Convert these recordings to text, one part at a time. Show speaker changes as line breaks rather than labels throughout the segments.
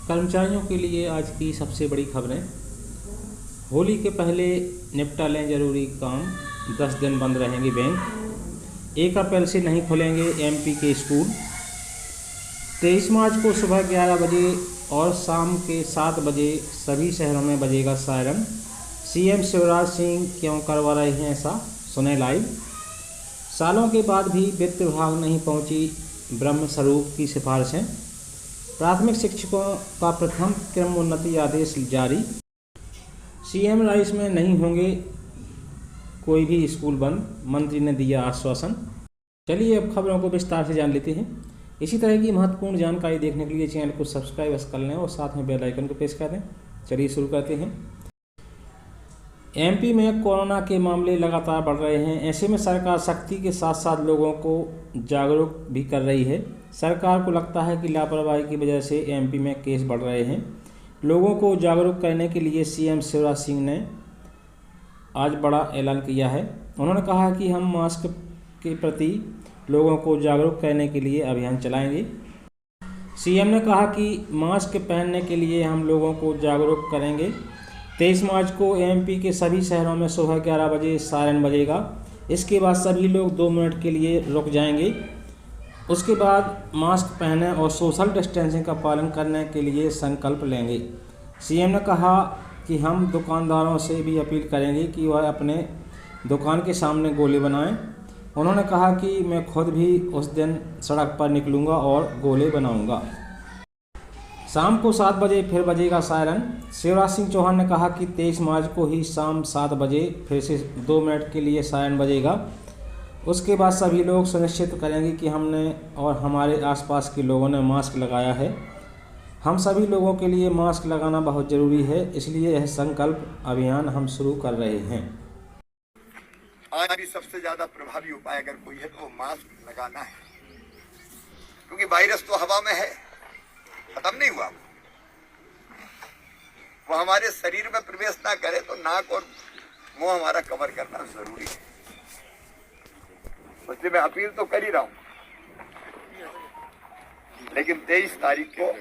कर्मचारियों के लिए आज की सबसे बड़ी खबरें। होली के पहले निपटा लें जरूरी काम। 10 दिन बंद रहेंगे बैंक। 1 अप्रैल से नहीं खुलेंगे एमपी के स्कूल। 23 मार्च को सुबह 11 बजे और शाम के 7 बजे सभी शहरों में बजेगा सायरन। सीएम शिवराज सिंह क्यों करवा रहे हैं ऐसा, सुने लाइव। सालों के बाद भी वित्त विभाग नहीं पहुंची ब्रह्म स्वरूप की सिफारिशें। प्राथमिक शिक्षकों का प्रथम क्रमोन्नति आदेश जारी। सीएम राइस में नहीं होंगे कोई भी स्कूल बंद, मंत्री ने दिया आश्वासन। चलिए अब खबरों को विस्तार से जान लेते हैं। इसी तरह की महत्वपूर्ण जानकारी देखने के लिए चैनल को सब्सक्राइब कर लें और साथ में बेल आइकन को प्रेस कर दें। चलिए शुरू करते हैं। एमपी में कोरोना के मामले लगातार बढ़ रहे हैं। ऐसे में सरकार सख्ती के साथ साथ लोगों को जागरूक भी कर रही है। सरकार को लगता है कि लापरवाही की वजह से एमपी में केस बढ़ रहे हैं। लोगों को जागरूक करने के लिए सीएम शिवराज सिंह ने आज बड़ा ऐलान किया है। उन्होंने कहा कि हम मास्क के प्रति लोगों को जागरूक करने के लिए अभियान चलाएंगे। सीएम ने कहा कि मास्क पहनने के लिए हम लोगों को जागरूक करेंगे। 23 मार्च को एमपी के सभी शहरों में सुबह 11 बजे सायरन बजेगा। इसके बाद सभी लोग 2 मिनट के लिए रुक जाएंगे। उसके बाद मास्क पहने और सोशल डिस्टेंसिंग का पालन करने के लिए संकल्प लेंगे। सीएम ने कहा कि हम दुकानदारों से भी अपील करेंगे कि वह अपने दुकान के सामने गोले बनाएं। उन्होंने कहा कि मैं खुद भी उस दिन सड़क पर निकलूंगा और गोले बनाऊंगा। शाम को 7 बजे फिर बजेगा सायरन। शिवराज सिंह चौहान ने कहा कि 23 मार्च को ही शाम 7 बजे फिर से 2 मिनट के लिए सायरन बजेगा। उसके बाद सभी लोग सुनिश्चित करेंगे कि हमने और हमारे आसपास के लोगों ने मास्क लगाया है। हम सभी लोगों के लिए मास्क लगाना बहुत ज़रूरी है, इसलिए यह संकल्प अभियान हम शुरू कर रहे हैं।
आज भी सबसे ज़्यादा प्रभावी उपाय अगर कोई है तो मास्क लगाना है, क्योंकि वायरस तो हवा में है, खत्म नहीं हुआ। वो हमारे शरीर में प्रवेश ना करे तो नाक और मुंह हमारा कवर करना जरूरी है। इसलिए मैं अपील तो कर ही रहा हूं, लेकिन 23 तारीख को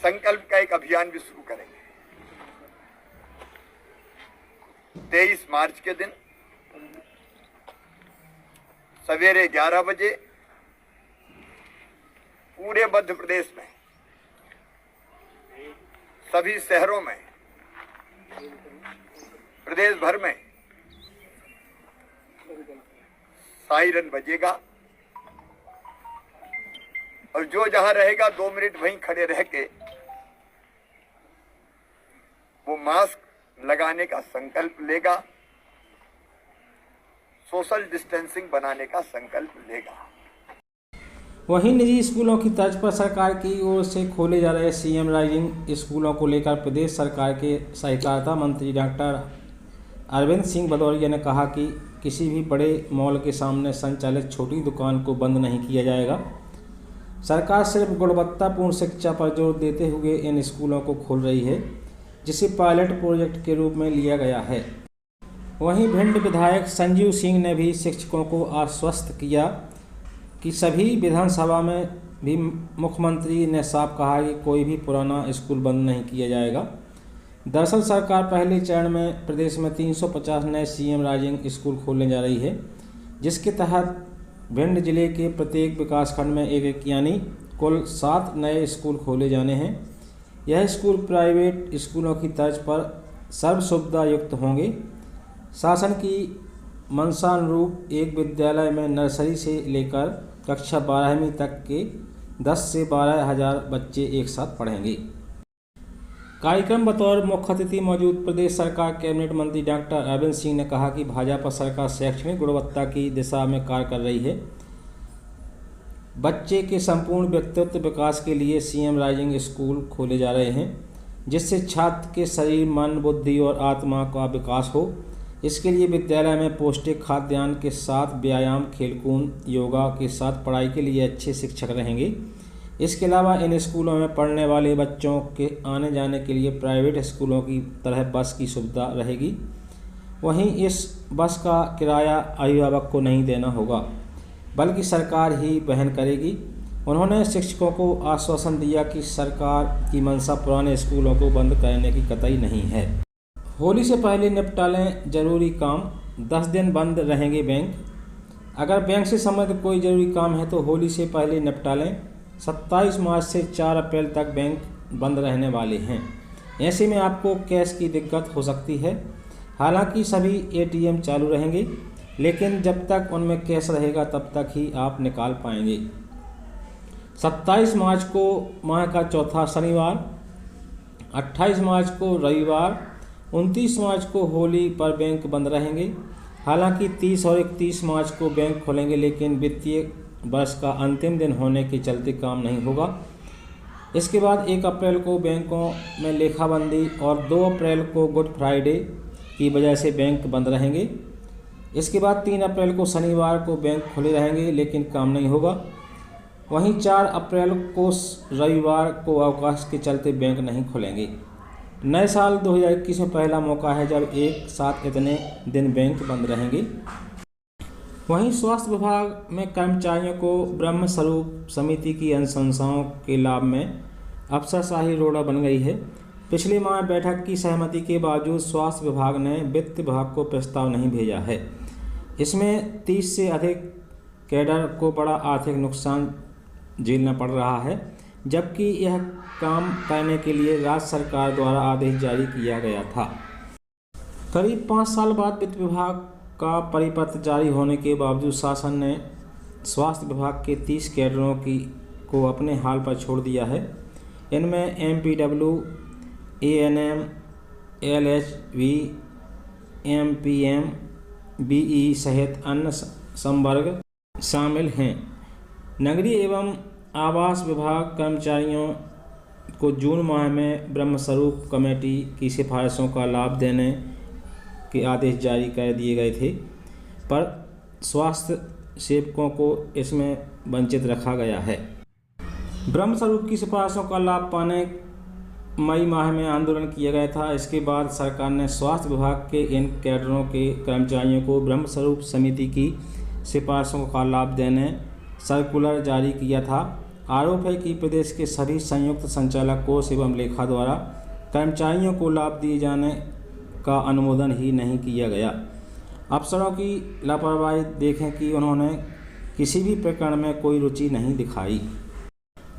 संकल्प का एक अभियान भी शुरू करेंगे। 23 मार्च के दिन सवेरे 11 बजे पूरे मध्य प्रदेश में सभी शहरों में, प्रदेश भर में सायरन बजेगा और जो जहां रहेगा 2 मिनट वहीं खड़े रह के वो मास्क लगाने का संकल्प लेगा, सोशल डिस्टेंसिंग बनाने का संकल्प लेगा।
वहीं निजी स्कूलों की तर्ज पर सरकार की ओर से खोले जा रहे सीएम राइजिंग स्कूलों को लेकर प्रदेश सरकार के सहकारिता मंत्री डॉक्टर अरविंद सिंह भदौरिया ने कहा कि किसी भी बड़े मॉल के सामने संचालित छोटी दुकान को बंद नहीं किया जाएगा। सरकार सिर्फ गुणवत्तापूर्ण शिक्षा पर जोर देते हुए इन स्कूलों को खोल रही है, जिसे पायलट प्रोजेक्ट के रूप में लिया गया है। वहीं भिंड विधायक संजीव सिंह ने भी शिक्षकों को आश्वस्त किया कि सभी विधानसभा में भी मुख्यमंत्री ने साफ कहा कि कोई भी पुराना स्कूल बंद नहीं किया जाएगा। दरअसल सरकार पहले चरण में प्रदेश में 350 नए सीएम राइजिंग स्कूल खोलने जा रही है, जिसके तहत भिंड जिले के प्रत्येक विकासखंड में एक यानी कुल 7 नए स्कूल खोले जाने हैं। यह स्कूल प्राइवेट स्कूलों की तर्ज पर सर्व सुविधा युक्त होंगे। शासन की मंशानुरूप एक विद्यालय में नर्सरी से लेकर कक्षा 12वीं तक के 10 से 12 हज़ार बच्चे एक साथ पढ़ेंगे। कार्यक्रम बतौर मुख्य अतिथि मौजूद प्रदेश सरकार कैबिनेट मंत्री डॉक्टर अरविंद सिंह ने कहा कि भाजपा सरकार शैक्षणिक गुणवत्ता की दिशा में कार्य कर रही है। बच्चे के संपूर्ण व्यक्तित्व विकास के लिए सीएम राइजिंग स्कूल खोले जा रहे हैं, जिससे छात्र के शरीर, मन, बुद्धि और आत्मा का विकास हो। इसके लिए विद्यालय में पौष्टिक खाद्यान्न के साथ व्यायाम, खेलकूद, योगा के साथ पढ़ाई के लिए अच्छे शिक्षक रहेंगे। इसके अलावा इन स्कूलों में पढ़ने वाले बच्चों के आने जाने के लिए प्राइवेट स्कूलों की तरह बस की सुविधा रहेगी। वहीं इस बस का किराया अभिभावक को नहीं देना होगा, बल्कि सरकार ही वहन करेगी। उन्होंने शिक्षकों को आश्वासन दिया कि सरकार की मंशा पुराने स्कूलों को बंद करने की कतई नहीं है। होली से पहले निपटा लें जरूरी काम, 10 दिन बंद रहेंगे बैंक। अगर बैंक से संबंधित कोई ज़रूरी काम है तो होली से पहले निपटा लें। 27 मार्च से 4 अप्रैल तक बैंक बंद रहने वाले हैं। ऐसे में आपको कैश की दिक्कत हो सकती है। हालांकि सभी ATM चालू रहेंगे, लेकिन जब तक उनमें कैश रहेगा तब तक ही आप निकाल पाएंगे। 27 मार्च को माह का चौथा शनिवार, 28 मार्च को रविवार, 29 मार्च को होली पर बैंक बंद रहेंगे। हालांकि 30 और 31 मार्च को बैंक खोलेंगे, लेकिन वित्तीय वर्ष का अंतिम दिन होने के चलते काम नहीं होगा। इसके बाद 1 अप्रैल को बैंकों में लेखाबंदी और 2 अप्रैल को गुड फ्राइडे की वजह से बैंक बंद रहेंगे। इसके बाद 3 अप्रैल को शनिवार को बैंक खुले रहेंगे, लेकिन काम नहीं होगा। वहीं 4 अप्रैल को रविवार को अवकाश के चलते बैंक नहीं खुलेंगे। नए साल 2021 में पहला मौका है जब एक साथ इतने दिन बैंक बंद रहेंगे। वहीं स्वास्थ्य विभाग में कर्मचारियों को ब्रह्म स्वरूप समिति की अनुशंसाओं के लाभ में अफसरशाही रोड़ा बन गई है। पिछले माह बैठक की सहमति के बावजूद स्वास्थ्य विभाग ने वित्त विभाग को प्रस्ताव नहीं भेजा है। इसमें 30 से अधिक कैडर को बड़ा आर्थिक नुकसान झेलना पड़ रहा है, जबकि यह काम करने के लिए राज्य सरकार द्वारा आदेश जारी किया गया था। करीब 5 साल बाद वित्त विभाग का परिपत्र जारी होने के बावजूद शासन ने स्वास्थ्य विभाग के 30 कैडरों को अपने हाल पर छोड़ दिया है। इनमें MPW, ANM, LHV, MPM, BE सहित अन्य संवर्ग शामिल हैं। नगरीय एवं आवास विभाग कर्मचारियों को जून माह में ब्रह्मस्वरूप कमेटी की सिफारिशों का लाभ देने के आदेश जारी कर दिए गए थे, पर स्वास्थ्य सेवकों को इसमें वंचित रखा गया है। ब्रह्मस्वरूप की सिफारिशों का लाभ पाने मई माह में आंदोलन किया गया था। इसके बाद सरकार ने स्वास्थ्य विभाग के इन कैडरों के कर्मचारियों को ब्रह्मस्वरूप समिति की सिफारिशों का लाभ देने सर्कुलर जारी किया था। आरोप है कि प्रदेश के सभी संयुक्त संचालक कोष एवं लेखा द्वारा कर्मचारियों को लाभ दिए जाने का अनुमोदन ही नहीं किया गया। अफसरों की लापरवाही देखें कि उन्होंने किसी भी प्रकरण में कोई रुचि नहीं दिखाई।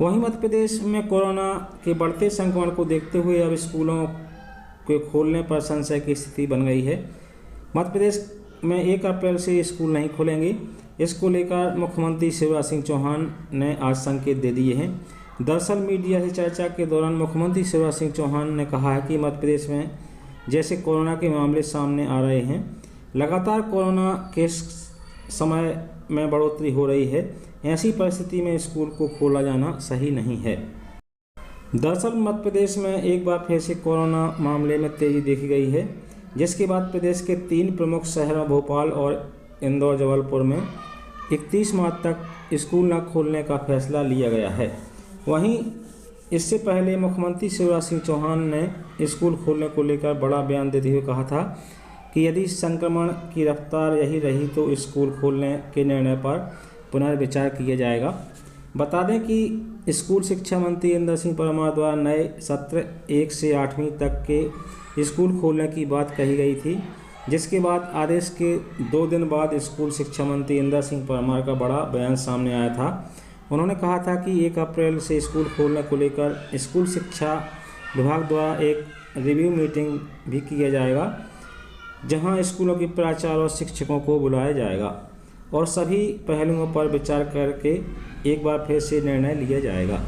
वहीं मध्य प्रदेश में कोरोना के बढ़ते संक्रमण को देखते हुए अब स्कूलों के खोलने पर संशय की स्थिति बन गई है। मध्य प्रदेश में 1 अप्रैल से स्कूल नहीं खुलेंगे। इसको लेकर मुख्यमंत्री शिवराज सिंह चौहान ने आज संकेत दे दिए हैं। दरअसल मीडिया से चर्चा के दौरान मुख्यमंत्री शिवराज सिंह चौहान ने कहा है कि मध्य प्रदेश में जैसे कोरोना के मामले सामने आ रहे हैं, लगातार कोरोना के समय में बढ़ोतरी हो रही है। ऐसी परिस्थिति में स्कूल को खोला जाना सही नहीं है। दरअसल मध्य प्रदेश में एक बार फिर से कोरोना मामले में तेजी देखी गई है, जिसके बाद प्रदेश के 3 प्रमुख शहरों भोपाल और इंदौर जबलपुर में 31 मार्च तक स्कूल न खोलने का फैसला लिया गया है। वहीं इससे पहले मुख्यमंत्री शिवराज सिंह चौहान ने स्कूल खोलने को लेकर बड़ा बयान देते हुए कहा था कि यदि संक्रमण की रफ्तार यही रही तो स्कूल खोलने के निर्णय पर पुनर्विचार किया जाएगा। बता दें कि स्कूल शिक्षा मंत्री इंदर सिंह परमार द्वारा नए सत्र 1 से 8वीं तक के स्कूल खोलने की बात कही गई थी, जिसके बाद आदेश के 2 दिन बाद स्कूल शिक्षा मंत्री इंदर सिंह परमार का बड़ा बयान सामने आया था। उन्होंने कहा था कि 1 अप्रैल से स्कूल खोलने को लेकर स्कूल शिक्षा विभाग द्वारा एक रिव्यू मीटिंग भी किया जाएगा, जहां स्कूलों के प्राचार्य और शिक्षकों को बुलाया जाएगा और सभी पहलुओं पर विचार करके एक बार फिर से निर्णय लिया जाएगा।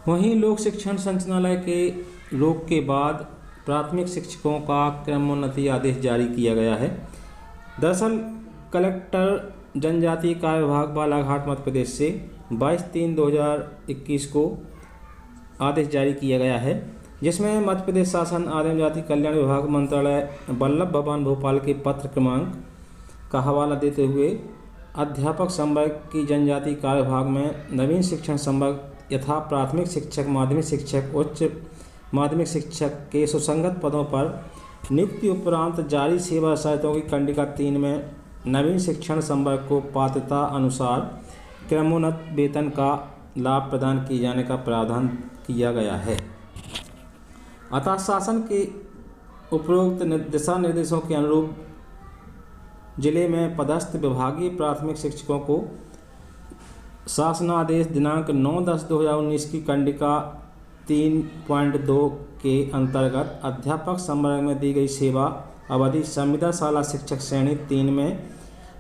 वहीं लोक शिक्षण संचालनालय के रोक के बाद प्राथमिक शिक्षकों का क्रमोन्नति आदेश जारी किया गया है। दरअसल कलेक्टर जनजातीय कार्य विभाग बालाघाट मध्य प्रदेश से 22/3/2021 को आदेश जारी किया गया है, जिसमें मध्य प्रदेश शासन आदिम जाति कल्याण विभाग मंत्रालय वल्लभ भवन भोपाल के पत्र क्रमांक का हवाला देते हुए अध्यापक संवर्ग की जनजातीय कार्य विभाग में नवीन शिक्षण संवर्ग यथा प्राथमिक शिक्षक, माध्यमिक शिक्षक, उच्च माध्यमिक शिक्षक के सुसंगत पदों पर नियुक्ति उपरांत जारी सेवा शर्तों की कंडिका 3 में नवीन शिक्षण संवर्ग को पात्रता अनुसार क्रमोन्नत वेतन का लाभ प्रदान किए जाने का प्रावधान किया गया है। अतः शासन के उपरोक्त दिशा निर्देशों के अनुरूप जिले में पदस्थ विभागीय प्राथमिक शिक्षकों को शासनादेश दिनांक 9/10/2019 की कंडिका 3.2 के अंतर्गत अध्यापक संवर्ग में दी गई सेवा अवधि संविदा शाला शिक्षक श्रेणी 3 में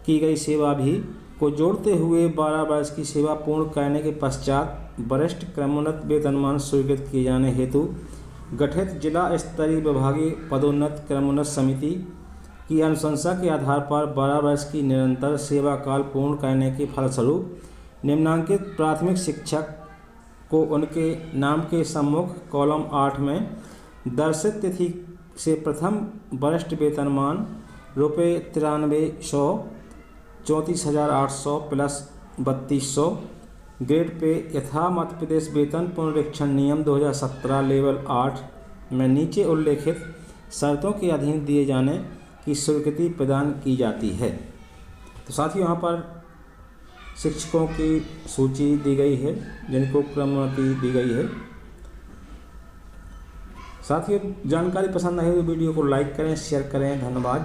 की गई सेवा भी को जोड़ते हुए 12 वर्ष की सेवा पूर्ण करने के पश्चात वरिष्ठ क्रमोन्नत वेतनमान स्वीकृत किए जाने हेतु गठित जिला स्तरीय विभागीय पदोन्नत क्रमोन्नत समिति की अनुशंसा के आधार पर 12 वर्ष की निरंतर सेवा काल पूर्ण करने के फलस्वरूप निम्नांकित प्राथमिक शिक्षक को उनके नाम के सम्मुख कॉलम 8 में दर्शित तिथि से प्रथम वरिष्ठ वेतनमान रुपये 9300 34,800 प्लस 3200 ग्रेड पे यथा मध्य प्रदेश वेतन पुनरीक्षण नियम 2017 लेवल 8 में नीचे उल्लेखित शर्तों के अधीन दिए जाने की स्वीकृति प्रदान की जाती है। तो साथियों, यहाँ पर शिक्षकों की सूची दी गई है जिनको क्रमोन्नति दी गई है। साथियों, जानकारी पसंद आई तो वीडियो को लाइक करें, शेयर करें। धन्यवाद।